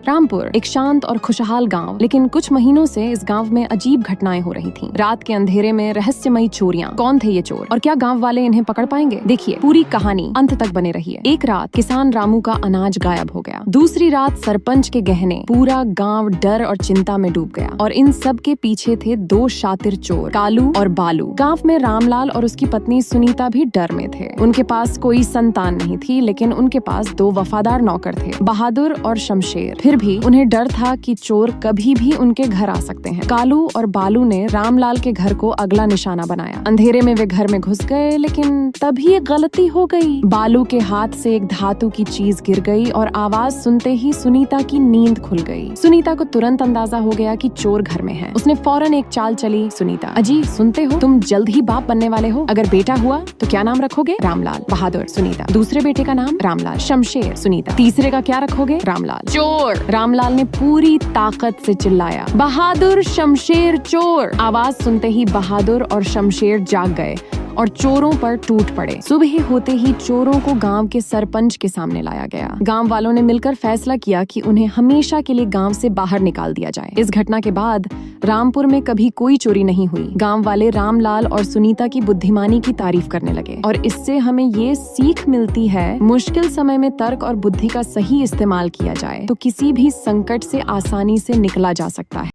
रामपुर एक शांत और खुशहाल गांव, लेकिन कुछ महीनों से इस गांव में अजीब घटनाएं हो रही थीं। रात के अंधेरे में रहस्यमयी चोरियां। कौन थे ये चोर और क्या गांव वाले इन्हें पकड़ पाएंगे? देखिए, पूरी कहानी अंत तक बने रहिए। एक रात किसान रामू का अनाज गायब हो गया। दूसरी रात सरपंच के गहने। पूरा गांव डर और चिंता में डूब गया। और इन सब के पीछे थे दो शातिर चोर, कालू और बालू। गांव में रामलाल और उसकी पत्नी सुनीता भी डर में थे। उनके पास कोई संतान नहीं थी, लेकिन उनके पास दो वफादार नौकर थे, बहादुर और शमशेर। फिर भी उन्हें डर था कि चोर कभी भी उनके घर आ सकते हैं। कालू और बालू ने रामलाल के घर को अगला निशाना बनाया। अंधेरे में वे घर में घुस गए, लेकिन तभी एक गलती हो गई। बालू के हाथ से एक धातु की चीज गिर गई और आवाज सुनते ही सुनीता की नींद खुल गई। सुनीता को तुरंत अंदाजा हो गया कि चोर घर में है। उसने फौरन एक चाल चली। सुनीता, अजी सुनते हो, तुम जल्द ही बाप बनने वाले हो। अगर बेटा हुआ तो क्या नाम रखोगे? रामलाल। बहादुर। सुनीता। दूसरे बेटे का नाम? रामलाल। शमशेर। सुनीता। तीसरे का क्या रखोगे? रामलाल। चोर। रामलाल ने पूरी ताकत से चिल्लाया, बहादुर, शमशेर, चोर। आवाज सुनते ही बहादुर और शमशेर जाग गए और चोरों पर टूट पड़े। सुबह होते ही चोरों को गांव के सरपंच के सामने लाया गया। गांव वालों ने मिलकर फैसला किया कि उन्हें हमेशा के लिए गांव से बाहर निकाल दिया जाए। इस घटना के बाद रामपुर में कभी कोई चोरी नहीं हुई। गांव वाले रामलाल और सुनीता की बुद्धिमानी की तारीफ करने लगे। और इससे हमें ये सीख मिलती है, मुश्किल समय में तर्क और बुद्धि का सही इस्तेमाल किया जाए तो किसी भी संकट से आसानी से निकला जा सकता है।